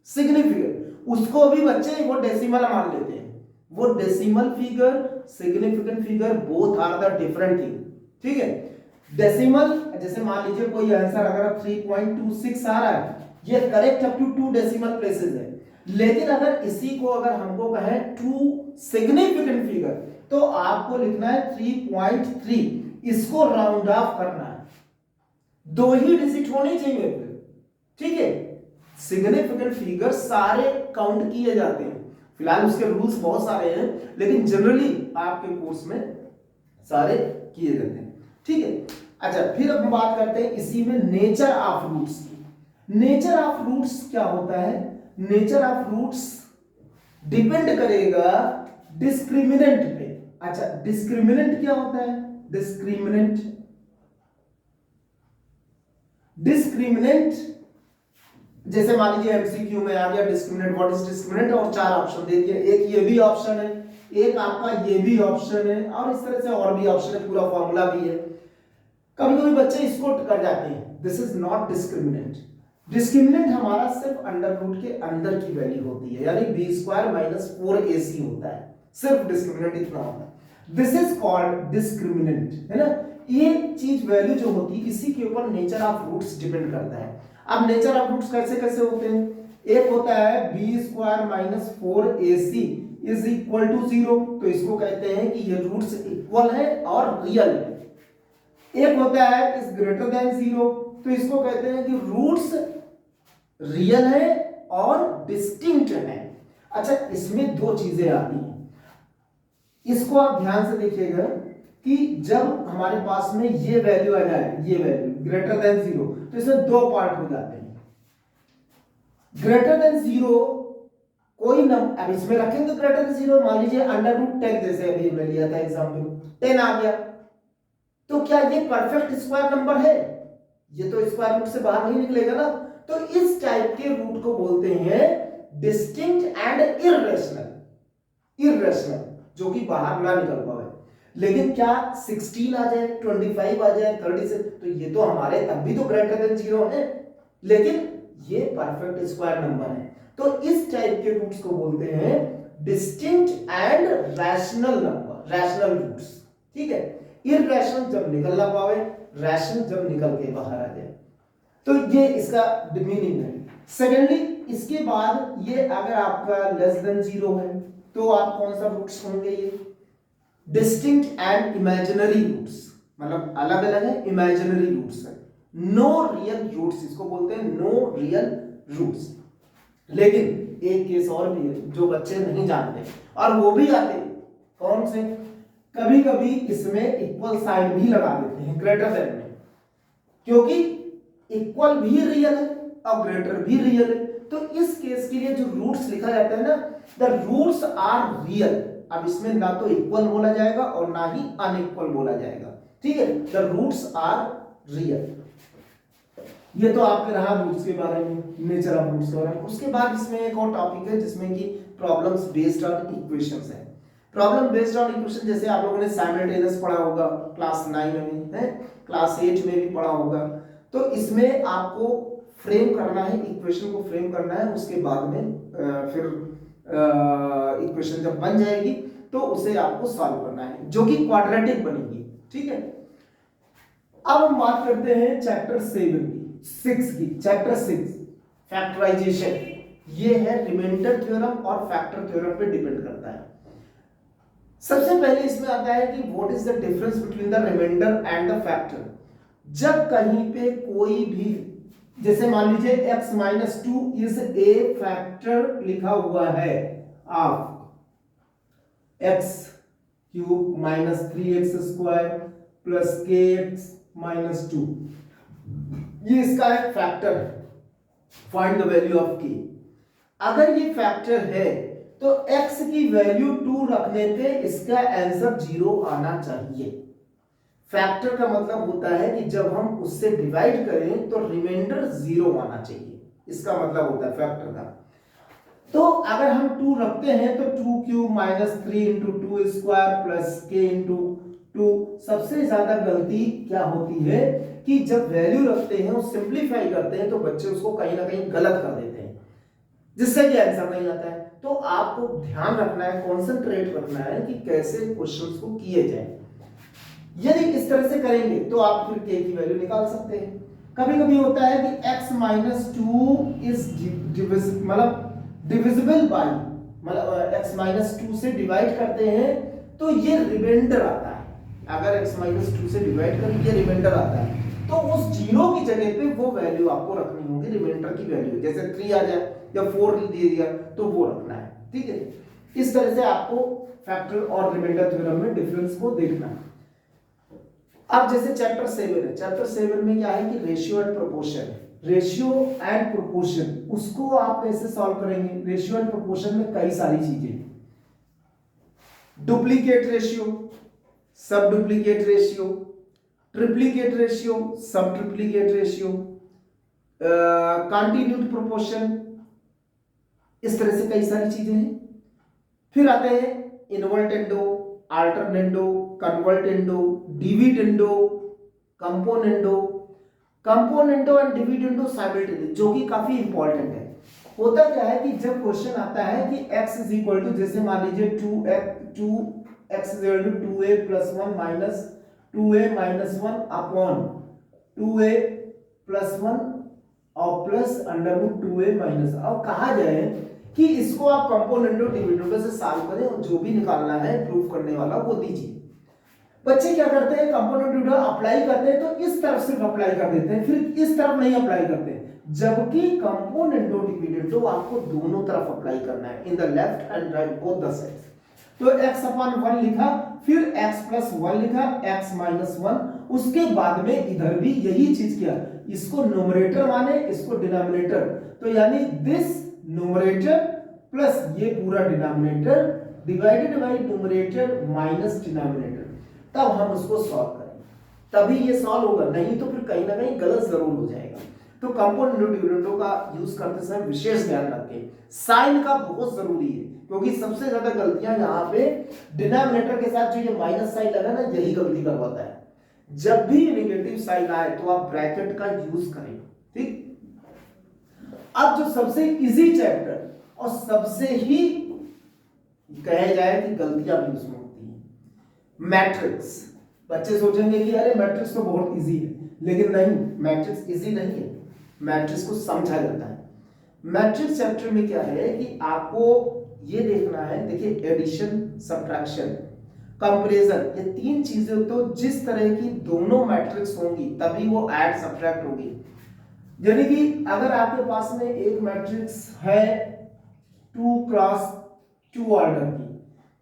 significant, उसको भी बच्चे वो डेसिमल मान लेते हैं। वो decimal figure, significant figure, both are the different thing, ठीक है। डेसिमल, जैसे मान लीजिए कोई आंसर अगर 3.26 आ रहा है, ये correct up to 2 decimal places है, लेकिन अगर इसी को अगर हमको कहें 2 सिग्निफिकेंट फिगर, तो आपको लिखना है 3.3, इसको राउंड ऑफ करना है, 2 ही डिजिट होनी चाहिए फिर, ठीक है। सिग्निफिकेंट फिगर सारे काउंट किए जाते हैं, फिलहाल उसके रूल्स बहुत सारे हैं, लेकिन जनरली आपके कोर्स में सारे किए जाते हैं, ठीक है। अच्छा, फिर अब हम बात करते हैं इसी में नेचर ऑफ रूट्स की। नेचर ऑफ रूट्स क्या होता है, नेचर ऑफ रूट्स डिपेंड करेगा डिस्क्रिमिनेंट पे। अच्छा, डिस्क्रिमिनेंट क्या होता है, डिस्क्रिमिनेंट, डिस्क्रिमिनेंट जैसे मान लीजिए एमसीक्यू में आ गया डिस्क्रिमिनेंट, व्हाट इज डिस्क्रिमिनेंट, और 4 ऑप्शन दे दिए, एक ये भी ऑप्शन है, एक आपका ये भी ऑप्शन है, और इस तरह से और भी ऑप्शन है, पूरा फॉर्मूला भी है। कभी कभी बच्चे इसको कर जाते हैं, this is not discriminant. Discriminant हमारा सिर्फ अंडर रूट के अंदर की वैल्यू होती है, यानी b² - 4ac होता है, सिर्फ डिस्क्रिमिनेंट इतना होता है, दिस इज कॉल्ड डिस्क्रिमिनेंट, है ना। ये चीज वैल्यू जो होती है इसी के ऊपर नेचर ऑफ रूट्स डिपेंड करता है। अब नेचर ऑफ रूट्स कैसे कैसे होते हैं, एक होता है b² - 4ac is equal to 0, तो इसको कहते हैं कि ये रूट्स इक्वल है और रियल है। एक होता है इज ग्रेटर देन 0, तो इसको कहते हैं कि रूट्स रियल है और डिस्टिंक्ट है। अच्छा, इसमें 2 चीजें आती हैं, इसको आप ध्यान से देखिएगा कि जब हमारे पास में ये वैल्यू आ जाए, ये वैल्यू ग्रेटर देन 0, तो इसमें 2 पार्ट हो जाते हैं। ग्रेटर देन 0 कोई नंबर, अब इसमें रखेंगे ग्रेटर देन 0, मान लीजिए √10, जैसे अभी हमने लिया था एग्जांपल, 10 आ गया, तो क्या ये परफेक्ट स्क्वायर नंबर है, ये तो स्क्वायर रूट से बाहर नहीं निकलेगा ना, तो इस टाइप के रूट को बोलते हैं डिस्टिंक्ट एंड इररेशनल, इररेशनल जो कि बाहर ना निकल पाए। लेकिन क्या 16 आ जाए, 25 आ जाए, 36, तो ये तो हमारे तब भी तो ग्रेटर देन 0 है, लेकिन ये परफेक्ट स्क्वायर नंबर है, तो इस टाइप के रूट्स को बोलते हैं distinct and rational number, rational roots, ठीक है। इररेशनल जब निकल ना पावे, रैशनल जब निकल के बाहर आ जाए, तो ये इसका मीनिंग है। सेकेंडली, इसके बाद ये अगर आपका लेस देन 0 है, तो आप कौन सा रूट्स होंगे, ये डिस्टिंक्ट एंड इमेजिनरी रूट्स, मतलब अलग अलग है, इमेजिनरी रूट्स है, नो रियल रूट्स इसको बोलते हैं, नो रियल रूट्स। लेकिन एक केस और भी है जो बच्चे नहीं जानते, और वो भी आते कौन से, कभी कभी इसमें इक्वल साइन भी लगा देते हैं ग्रेटर देन में, क्योंकि इक्वल भी रियल है और ग्रेटर भी रियल है, तो इस केस के लिए जो रूट्स लिखा जाता है ना, द रूट्स आर रियल। अब इसमें ना तो इक्वल बोला जाएगा और ना ही अनइक्वल बोला जाएगा, ठीक है। The roots are real. ये तो आपके रहा रूट्स के बारे में, नेचर ऑफ रूट्स के बारे में। उसके बाद इसमें एक और टॉपिक है जिसमें कि प्रॉब्लम्स बेस्ड ऑन इक्वेशंस है। प्रॉब्लम बेस्ड ऑन इक्वेशन जैसे आप लोगों ने साइमल्टेनियस पढ़ा होगा क्लास 9 में है, क्लास 8 में भी पढ़ा होगा। तो इसमें आपको फ्रेम करना है, इक्वेशन को फ्रेम करना है, उसके बाद में फिर इक्वेशन जब बन जाएगी तो उसे आपको सॉल्व करना है, जो कि क्वाड्रेटिक बनेगी, ठीक है। अब हम बात करते हैं चैप्टर 6 की। चैप्टर 6 फैक्टराइजेशन, ये है रिमाइंडर थ्योरम और फैक्टर थ्योरम पे डिपेंड करता है। सबसे पहले इसमें आता है कि what is the difference between the remainder and the factor. जब कहीं पे कोई भी, जैसे मान लीजिए x minus 2 is a factor लिखा हुआ है of x cube minus 3x square plus kx minus 2, ये इसका एक फैक्टर है। Find the value of k। अगर ये फैक्टर है तो x की वैल्यू 2 रखने पे इसका आंसर 0 आना चाहिए। फैक्टर का मतलब होता है कि जब हम उससे डिवाइड करें तो रिमाइंडर 0 आना चाहिए, इसका मतलब होता है फैक्टर का। तो अगर हम 2 रखते हैं तो 2 cube minus 3 into 2 square plus k into 2। सबसे ज्यादा गलती क्या होती है कि जब वैल्यू रखते हैं और सिंप्लीफाई करते हैं तो बच्चे उसको कहीं ना कहीं गलत कर देते हैं, जिससे कि आंसर नहीं आता है। तो आपको ध्यान रखना है, कॉन्सेंट्रेट रखना है कि कैसे क्वेश्चंस को किए जाए। यदि इस तरह से करेंगे तो आप फिर k की वैल्यू निकाल सकते हैं। कभी कभी होता है कि x minus 2 is divisible by, मतलब x माइनस 2 से डिवाइड करते हैं तो ये रिमाइंडर आता है। अगर x माइनस 2 से डिवाइड करें ये रिमाइंडर आता है, तो उस जीरो की जगह पे वो वैल्यू आपको रखनी होगी, रिमाइंडर की वैल्यू। जैसे 3 आ जाए या 4 दे दिया तो वो रखना है, ठीक है। इस तरह से आपको फैक्टर और रिमाइंडर थ्योरम में डिफरेंस को देखना है। अब जैसे चैप्टर 7 है, चैप्टर 7 में क्या है कि ratio and proportion. Ratio and proportion, उसको आप कैसे सॉल्व करेंगे? रेशियो एंड प्रोपोर्शन में कई सारी चीजें, डुप्लीकेट रेशियो, सब डुप्लीकेट रेशियो, ट्रिप्लीकेट रेशियो, सब ट्रिप्लीकेट रेशियो, कॉन्टिन्यूड प्रोपोर्शन, इस तरह से कई सारी चीजें हैं। फिर आते हैं invertendo, alternendo, convertendo, dividendo, componendo. Componendo and dividendo simultaneous, जो कि काफी इंपॉर्टेंट है। होता क्या है कि जब क्वेश्चन आता है कि x इज इक्वल टू, जैसे मान लीजिए 2x is equal to 2a plus 1 minus 2a minus 1 upon 2a plus 1 और plus under root 2a minus. अब कहा जाए कि इसको आप कंपोनेंडो डिविडेंडो से सॉल्व करें और जो भी निकालना है प्रूव करने वाला वो दीजिए। बच्चे क्या करते हैं, कंपोनेंट डिविडेंडो अप्लाई करते हैं तो इस तरफ सिर्फ अप्लाई कर देते हैं, फिर इस तरफ नहीं अप्लाई करते, जबकि कंपोनेंटो डिविडेंडो आपको दोनों तरफ अप्लाई करना है, in the left and right both the sides. तो x अपॉन 1 लिखा, फिर x प्लस 1 लिखा, x माइनस 1, उसके बाद में इधर भी यही चीज किया, इसको न्यूमरेटर माने, इसको डिनोमिनेटर। तो यानी दिस न्यूमरेटर प्लस ये पूरा denominator divided by numerator minus denominator, तब हम उसको सॉल्व करें, तभी ये सॉल्व होगा, नहीं तो फिर कहीं ना कहीं गलत जरूर हो जाएगा। तो कंपोनेंटो डिविडेंडो का यूज करते समय विशेष ध्यान रखें, साइन का बहुत जरूरी है, क्योंकि सबसे ज्यादा गलतियां यहाँ पे डिनोमिनेटर के साथ जो ये माइनस साइन लगा ना, यही गलती करवाता है। जब भी नेगेटिव साइन आए तो आप ब्रैकेट का यूज करें, ठीक। अब जो सबसे इजी चैप्टर और सबसे ही कहे जाए कि गलतियां भी उसमें होती हैं, मैट्रिक्स। बच्चे सोचेंगे कि अरे मैट्रिक्स तो बहुत इजी है, लेकिन नहीं, मैट्रिक्स इजी नहीं है, मैट्रिक्स को समझा जाता है। मैट्रिक्स चैप्टर में क्या है कि आपको ये देखना है, देखिए एडिशन, सब्ट्रैक्शन, कंपैरिजन, ये तीन चीजें तो जिस तरह की दोनों मैट्रिक्स होंगी तभी वो ऐड सब्ट्रैक्ट होगी। यानी कि अगर आपके पास में एक मैट्रिक्स है 2 क्रॉस 2 ऑर्डर की,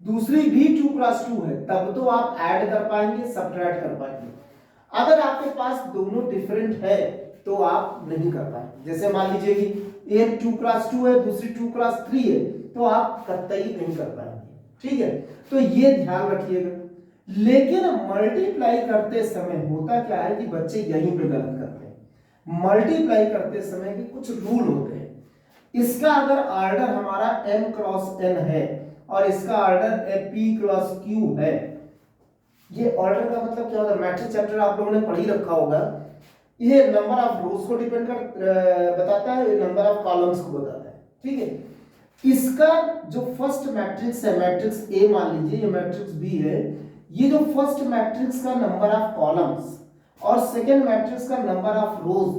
दूसरी भी 2 क्रॉस 2 है, तब तो आप ऐड कर पाएंगे, सब्ट्रैक्ट कर पाएंगे। अगर आपके पास दोनों डिफरेंट है तो आप नहीं कर पाएंगे। जैसे मान लीजिए कि एक 2 क्रॉस 2 है, दूसरी 2 क्रॉस 3 है, तो आप कतई नहीं कर पाएंगे। ठीक है, तो ये ध्यान रखिएगा। लेकिन मल्टीप्लाई करते समय होता क्या है कि बच्चे यहीं पे गलत करते हैं। मल्टीप्लाई करते समय के कुछ रूल होते हैं। इसका अगर ऑर्डर हमारा m क्रॉस n है और इसका ऑर्डर p क्रॉस q है, ये ऑर्डर का मतलब क्या होता है, मैट्रिक्स चैप्टर आप लोगों ने पढ़ ही रखा होगा। ये नंबर ऑफ रोज को डिपेंड कर बताता है, नंबर ऑफ कॉलम्स को बताता है। ठीक है, इसका जो फर्स्ट मैट्रिक्स है, मैट्रिक्स ए मान लीजिए, ये मैट्रिक्स बी है, ये जो फर्स्ट मैट्रिक्स का नंबर ऑफ कॉलम्स और सेकेंड मैट्रिक्स का नंबर ऑफ रोज,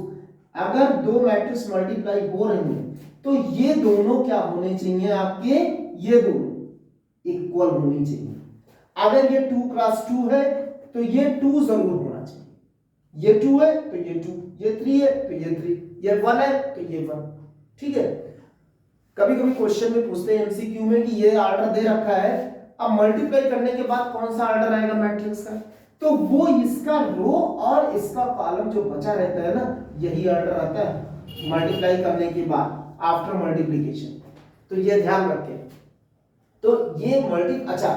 अगर दो मैट्रिक्स मल्टीप्लाई हो रही हैं तो ये दोनों क्या होने चाहिए आपके, ये दोनों इक्वल होनी चाहिए। अगर ये 2 क्रॉस 2 है तो ये 2 जरूर होना चाहिए, ये 2 है तो ये 2, ये 3 है तो ये 3, ये 1 है तो ये 1। ठीक है, कभी कभी क्वेश्चन में पूछते हैं एमसीक्यू में कि ये ऑर्डर दे रखा है, अब मल्टीप्लाई करने के बाद कौन सा ऑर्डर आएगा मैट्रिक्स का, तो वो इसका रो और इसका कॉलम जो बचा रहता है ना, यही ऑर्डर आता है मल्टीप्लाई करने के बाद, आफ्टर मल्टीप्लिकेशन। तो ये ध्यान रखें। तो ये अच्छा,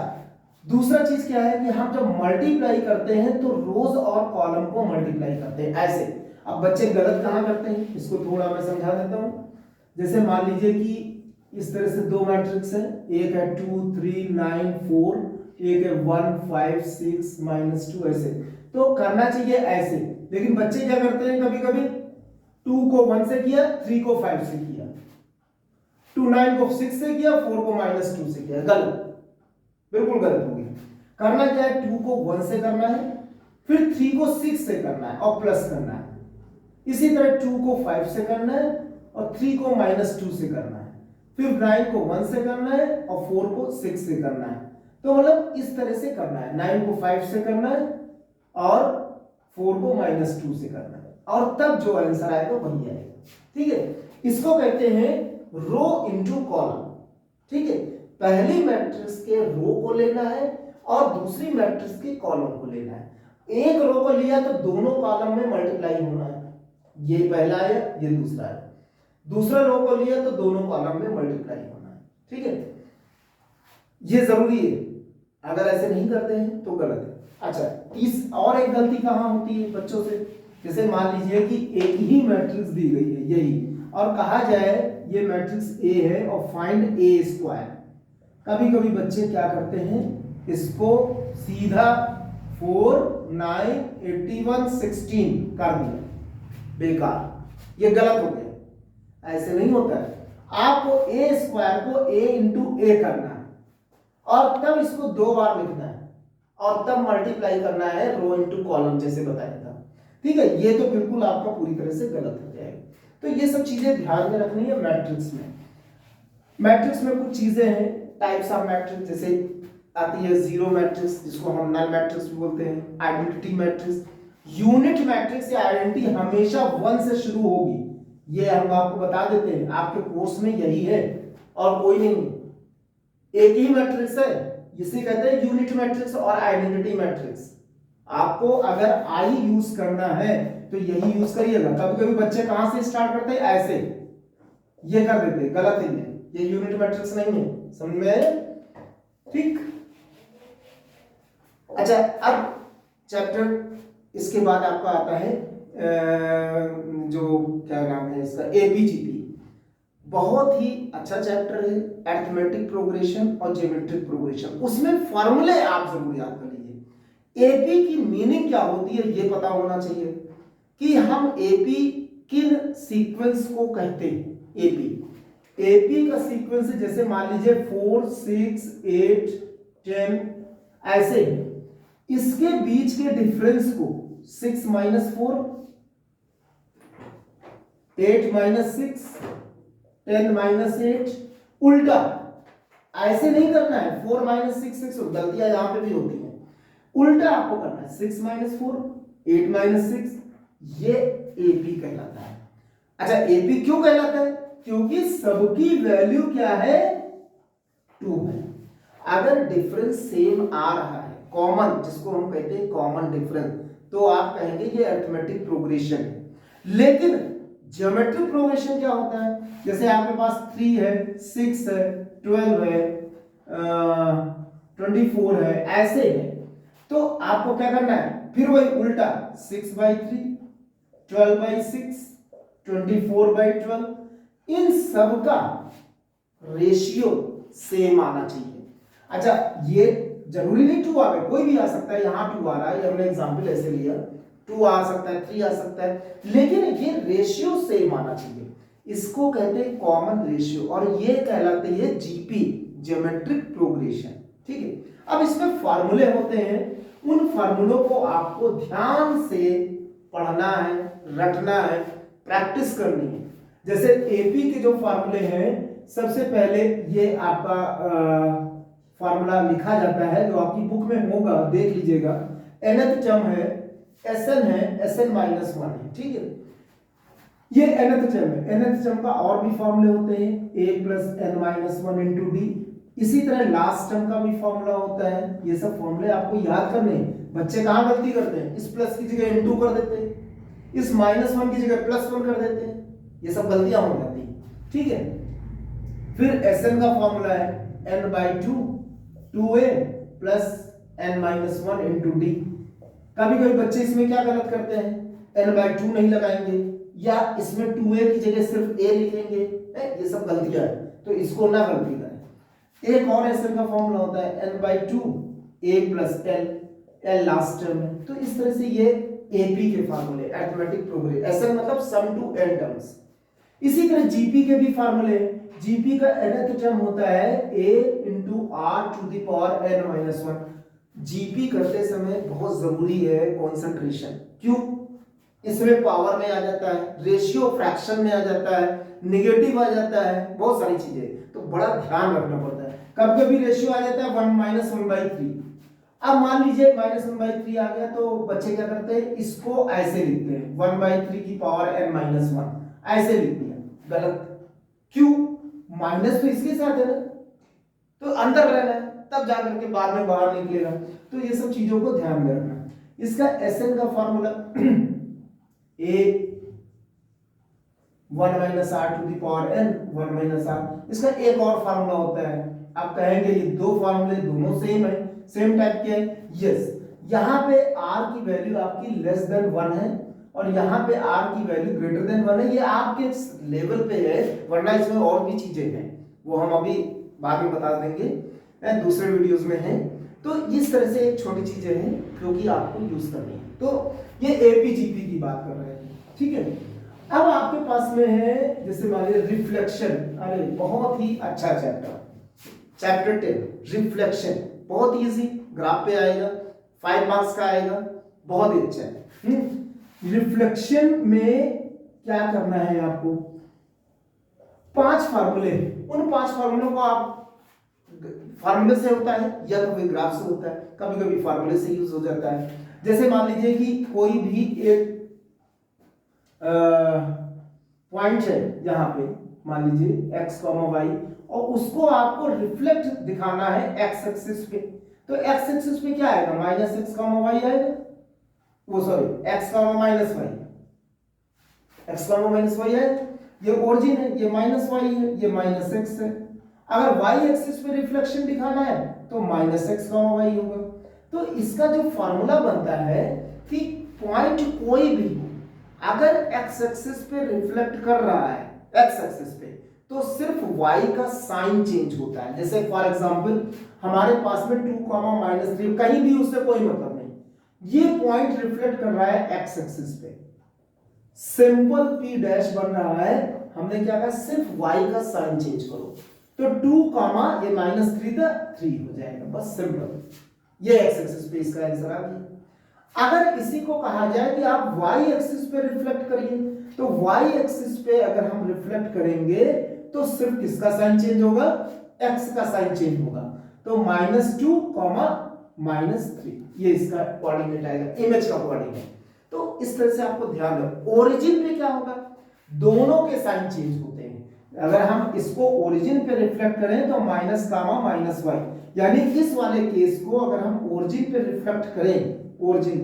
दूसरा चीज क्या है कि हम जब मल्टीप्लाई करते हैं तो रोज और कॉलम को मल्टीप्लाई करते हैं ऐसे। अब बच्चे गलत कहां करते हैं, इसको थोड़ा मैं समझा देता हूं। जैसे मान लीजिए कि इस तरह से दो मैट्रिक्स है, एक है 2 3 9 4, एक है 1 5 6 -2, ऐसे तो करना चाहिए ऐसे। लेकिन बच्चे क्या करते हैं, कभी कभी 2 को 1 से किया, 3 को 5 से किया, 2 9 को 6 से किया, 4 को -2 से किया, गलत, बिल्कुल गलत हो गया। करना क्या है, 2 को 1 से करना है, फिर 3 को 6 से करना है और प्लस करना है। इसी तरह 2 को 5 से करना है और 3 को -2 से करना है, फिर 9 को 1 से करना है और 4 को 6 से करना है। तो मतलब इस तरह से करना है, 9 को 5 से करना है और 4 को -2 से करना है, और तब जो आंसर आएगा वही आएगा। ठीक है, इसको कहते हैं रो इनटू कॉलम। ठीक है, पहली मैट्रिक्स के रो को लेना है और दूसरी मैट्रिक्स के कॉलम को लेना है। एक रो को लिया तो दोनों कॉलम में मल्टीप्लाई होना है, ये पहला है, ये दूसरा है। दूसरा रो को लिया तो दोनों कॉलम में मल्टीप्लाई होना है। ठीक है, ये जरूरी है, अगर ऐसे नहीं करते हैं तो गलत है। अच्छा, इस और एक गलती कहां होती है बच्चों से, जैसे मान लीजिए कि एक ही मैट्रिक्स दी गई है यही, और कहा जाए ये मैट्रिक्स ए है और फाइंड ए स्क्वायर। कभी कभी बच्चे क्या करते हैं, इसको सीधा 4 9 81 16 कर दिया, बेकार, ये गलत हो गया। ऐसे नहीं होता है, आपको ए स्क्वायर को ए इंटू ए करना है और तब इसको 2 बार लिखना है और तब मल्टीप्लाई करना है रो इंटू कॉलम, जैसे बताया था। ठीक है, ये तो बिल्कुल आपका पूरी तरह से गलत हो जाएगा। तो ये सब चीजें ध्यान में रखनी है मैट्रिक्स में। मैट्रिक्स में कुछ चीजें हैं, टाइप्स ऑफ मैट्रिक्स, जैसे आती है जीरो मैट्रिक्स जिसको हम नल मैट्रिक्स भी बोलते हैं, आइडेंटिटी मैट्रिक्स। यूनिट मैट्रिक्स या आइडेंटिटी हमेशा 1 से शुरू होगी, ये हम आपको बता देते हैं, आपके कोर्स में यही है और कोई नहीं। एक ही मैट्रिक्स है, इसे कहते हैं यूनिट मैट्रिक्स और आइडेंटिटी मैट्रिक्स। आपको अगर आई यूज करना है तो यही यूज करिएगा। कभी कभी बच्चे कहां से स्टार्ट करते हैं, ऐसे ये कर देते, गलत है ये यूनिट मैट्रिक्स नहीं है, समझ में आया? ठीक। अच्छा, अब चैप्टर इसके बाद आपका आता है जो क्या नाम है इसका, एपीजीपी। बहुत ही अच्छा चैप्टर है, अरिथमेटिक प्रोग्रेशन और ज्योमेट्रिक प्रोग्रेशन। उसमें फॉर्मूले आप जरूर याद कर लीजिए। एपी की मीनिंग क्या होती है ये पता होना चाहिए कि हम एपी किन सीक्वेंस को कहते हैं। एपी का सीक्वेंस जैसे मान लीजिए 4 6 8 10 ऐसे, इसके बीच के डिफरेंस को 6 - 4 8 - 6 10 - 8 उल्टा ऐसे नहीं करना है। 4 - 6 6, गलतियां यहां पे भी होती हैं, उल्टा आपको करना है 6 - 4 8 - 6, ये एपी कहलाता है। अच्छा, एपी क्यों कहलाता है? क्योंकि सबकी वैल्यू क्या है, 2 है। अगर डिफरेंस सेम आ रहा है, कॉमन जिसको हम कहते हैं कॉमन डिफरेंस, तो आप कहेंगे ये अरिथमेटिक प्रोग्रेशन है। लेकिन ज्योमेट्रिक प्रोग्रेशन क्या होता है, जैसे आपके पास 3 है, 6 है, 12 है, 24 है, ऐसे है। तो आपको क्या करना है, फिर वही उल्टा 6/3, 12/6, 24/12, इन सब का रेशियो सेम आना चाहिए। अच्छा, ये जरूरी नहीं 2 आ गए, कोई भी आ सकता है, यहां 2 आ रहा है, ये हमने एग्जांपल ऐसे लिया, 2 आ सकता है, 3 आ सकता है, लेकिन ये रेशियो सेम आना चाहिए। इसको कहते हैं कॉमन रेशियो, और ये कहलाते हैं जीपी, ज्योमेट्रिक प्रोग्रेशन। ठीक है, अब इसमें फार्मूले होते हैं, उन फार्मूलों को आपको ध्यान से पढ़ना है, रटना है, प्रैक्टिस करनी है। जैसे एपी के जो फार्मूले हैं, सबसे पहले ये आपका फार्मूला लिखा जाता है, जो आपकी बुक में होगा, देख लीजिएगा। nth टर्म है, Sn है, Sn-1 है। ठीक है, ये nth टर्म है। nth टर्म का और भी फार्मूले होते हैं, a + n-1 × d। इसी तरह लास्ट टर्म का भी फार्मूला होता है। ये सब फार्मूले आपको याद करने हैं। बच्चे कहां गलती करते हैं, इस प्लस की जगह n2 कर देते हैं, इस -1 की जगह +1 कर देते हैं, ये सब गलतियां हो जाती हैं। ठीक है, फिर Sn का फार्मूला है n/2 2a + n-1 × d। कभी कभी बच्चे इसमें क्या गलत करते हैं, n/2 नहीं लगाएंगे, या इसमें 2a की जगह सिर्फ a लिखेंगे, ये सब गलतियां है, तो इसको ना गलती करें। एक और Sn का फॉर्मूला होता है n/2 a + l, l last term है। तो इस तरह से ये AP के फार्मूले, अरिथमेटिक प्रोग्रेशन, Sn मतलब सम टू n टर्म्स। इसी तरह GP के भी फार्मूले, GP का nth टर्म होता है a × r⁴ n-1। जीपी करते समय बहुत जरूरी है कंसंट्रेशन। क्यों, इसमें पावर में आ जाता है, रेशियो फ्रैक्शन में आ जाता है, निगेटिव आ जाता है, बहुत सारी चीजें, तो बड़ा ध्यान रखना पड़ता है। कभी कभी रेशियो आ जाता है 1-1/3। अब मान लीजिए -1/3 आ गया, तो बच्चे क्या करते हैं, इसको ऐसे लिखते हैं 1/3 की पावर n-1, ऐसे लिख दिया, गलत। क्यों, माइनस तो इसके साथ है ना, तो अंदर रहना है, तब जाकर के बाद में बाहर निकलेगा। तो ये सब चीजों को ध्यान में रखना। इसका Sn का फॉर्मूला a 1-r⁴n1 - r। इसका एक और फार्मूला होता है, आप कहेंगे ये दो फार्मूले दोनों सेम है, सेम टाइप के हैं। यस, यहाँ पे r की वैल्यू आपकी <1 है, और यहाँ पे r की वैल्यू <1 है। ये आपके लेवल पे है, वरना इसमें और भी चीजें हैं, वो हम अभी बाद में बता देंगे, दूसरे वीडियोस में है। तो इस तरह से एक छोटी चीजें हैं जो कि आपको यूज करनी है। तो ये एपीजीपी की बात कर रहे हैं। ठीक है, अब आपके पास में है, जैसे मान लीजिए रिफ्लेक्शन, अरे बहुत ही अच्छा चैप्टर 10 रिफ्लेक्शन, बहुत इजी, ग्राफ पे आएगा, 5 मार्क्स का आएगा, बहुत ही अच्छा है। रिफ्लेक्शन में क्या करना है आपको, 5 फार्मूले, उन 5 फार्मूलों को आप, फार्मूले से होता है या तो फिर ग्राफ से होता है, कभी कभी फार्मूले से यूज हो जाता है। जैसे मान लीजिए कि कोई भी एक पॉइंट है यहाँ पे, मान लीजिए x, y, और उसको आपको रिफ्लेक्ट दिखाना है x एक्सिस पे। तो x एक्सिस पे क्या आएगा, -x, y आएगा, वो sorry x, -y, x, -y है, ये ओरिजिन है, ये -y है, ये -x है। अगर y एक्सिस पे रिफ्लेक्शन दिखाना है तो -x, y होगा। तो इसका जो फार्मूला बनता है कि पॉइंट कोई भी अगर x एक्सिस पे रिफ्लेक्ट कर रहा है, x एक्सिस पे, तो सिर्फ y का साइन चेंज होता है। जैसे फॉर एग्जांपल हमारे पास में 2, -3, कहीं भी उससे कोई मतलब नहीं, ये पॉइंट रिफ्लेक्ट कर रहा है x एक्सिस पे, सिंपल p डैश बन रहा है, हमने क्या कहा, सिर्फ y का साइन चेंज करो, तो 2, ये -3 था, 3 हो जाएगा, बस सिंपल। ये x एक्सिस पे इसका आंसर आ गया। अगर इसी को कहा जाए कि आप y एक्सिस पे रिफ्लेक्ट करिए, तो y एक्सिस पे अगर हम रिफ्लेक्ट करेंगे तो सिर्फ किसका साइन चेंज होगा, x का साइन चेंज होगा, तो -2, -3, ये इसका कोऑर्डिनेट आएगा, इमेज का कोऑर्डिनेट। तो इस तरह से आपको ध्यान रखो। ओरिजिन पे क्या होगा, दोनों के साइन चेंज होते हैं। अगर हम इसको ओरिजिन पे रिफ्लेक्ट करें तो -y, यानी इस वाले केस को अगर हम ओरिजिन पे रिफ्लेक्ट करें, ओरिजिन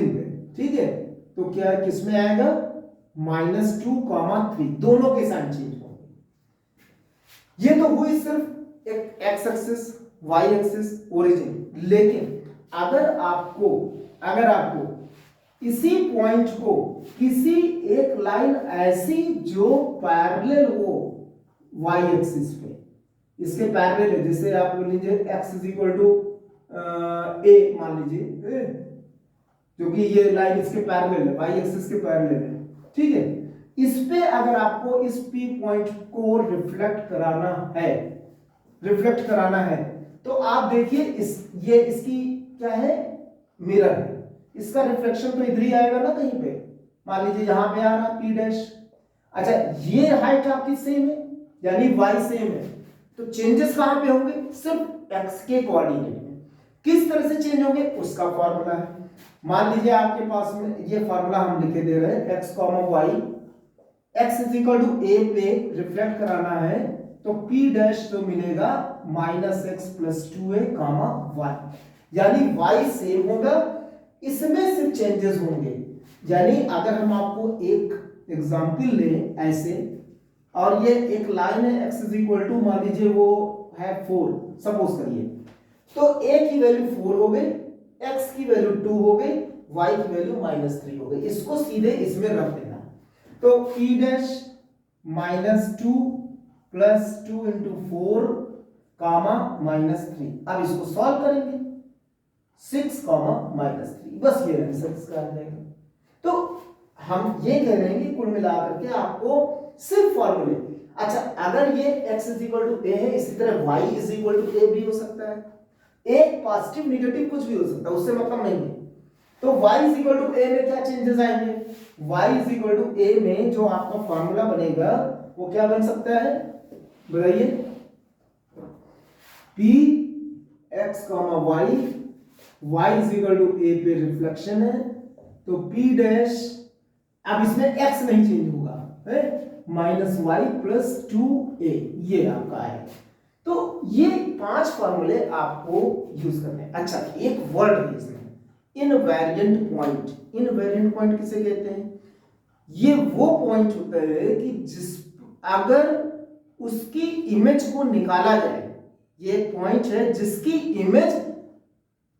पे, ठीक है, तो क्या किस में आएगा, -2, 3 दोनों के साइन चेंज होंगे। ये तो हुई सिर्फ एक X axis, Y axis, origin. लेकिन अगर आपको इसी पॉइंट को किसी एक लाइन ऐसी जो पैरेलल हो वाई एक्सिस पे, इसके पैरेलल है, जैसे आप बोल लीजिए x इज इक्वल टू ए मान लीजिए, जो कि ये लाइन इसके पैरेलल है, वाई एक्सिस के पैरेलल है, ठीक है। इस पे अगर आपको इस P पॉइंट को रिफ्लेक्ट कराना है तो आप देखिए ये इसकी क्या है, मिरर है, इसका रिफ्लेक्शन तो इधर ही आएगा ना कहीं पे, मान लीजिए यहां पे आ रहा P डैश। अच्छा, ये हाइट आपकी सेम है यानी y सेम है, तो चेंजेस कहां पे होंगे, सिर्फ x के कोऑर्डिनेट में। किस तरह से चेंज होंगे उसका फॉर्मूला है। मान लीजिए आपके पास में ये फॉर्मूला हम लिखे दे रहे हैं, x, y, x is equal to a पे रिफ्लेक्ट कराना है तो P डैश तो मिलेगा -x + 2a, y, यानी y सेम होगा, इसमें सिर्फ चेंजेस होंगे। यानी अगर हम आपको एक एग्जांपल लें ऐसे, और ये एक लाइन है x इज इक्वल टू मान लीजिए वो है 4 सपोज करिए, तो a की वैल्यू 4 हो गई, x की वैल्यू 2 हो गई, y की वैल्यू -3 हो गई। इसको सीधे इसमें रख देना, तो P डैश -2 + 2 × 4, -3। अब इसको सॉल्व करेंगे, 6, -3, बस ये आंसर इसका आ जाएगा। तो हम ये कह रहे हैं कि कुल मिलाकर के आपको सिर्फ फॉर्मूले, अच्छा अगर ये x is equal to a है, इसी तरह y is equal to a भी हो सकता है, एक पॉजिटिव नेगेटिव कुछ भी हो सकता है, उससे मतलब नहीं है। तो y is equal to a में क्या चेंजेस आएंगे, y is equal to a में जो आपका फॉर्मूला बनेगा वो क्या बन सकता है बताइए, p x, y is equal to a पे रिफ्लेक्शन है तो p डैश, अब इसमें x नहीं चेंज होगा है, -y + 2a, ये आपका है। तो ये 5 फॉर्मूले आपको यूज करने हैं। अच्छा, एक वर्ड है इसमें, इनवेरिएंट पॉइंट। इनवेरिएंट पॉइंट किसे कहते हैं, ये वो पॉइंट होता है कि जिस अगर उसकी इमेज को निकाला जाए, ये पॉइंट है जिसकी इमेज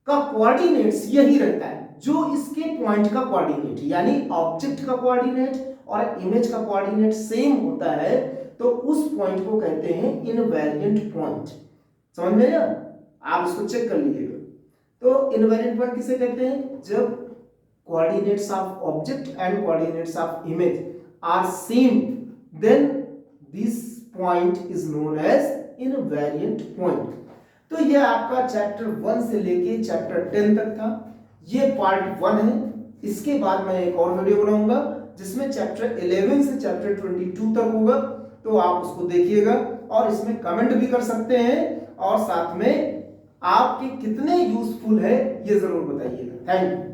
का कोऑर्डिनेट्स यही रहता है जो इसके पॉइंट का कोऑर्डिनेट, यानी ऑब्जेक्ट का कोऑर्डिनेट और इमेज का कोऑर्डिनेट सेम होता है, तो उस पॉइंट को कहते हैं इनवेरिएंट पॉइंट। समझ में आया, आप इसको चेक कर लीजिएगा। तो इनवेरिएंट पॉइंट किसे कहते हैं, जब coordinates of object and coordinates of image are same, then this point is known as invariant point. तो ये आपका चैप्टर 1 से लेके चैप्टर 10 तक था, ये पार्ट 1 है। इसके बाद मैं एक और वीडियो बनाऊंगा जिसमें चैप्टर 11 से चैप्टर 22 तक होगा, तो आप उसको देखिएगा और इसमें कमेंट भी कर सकते हैं और साथ में आपके कितने यूजफुल है ये जरूर बताइएगा। Thank you.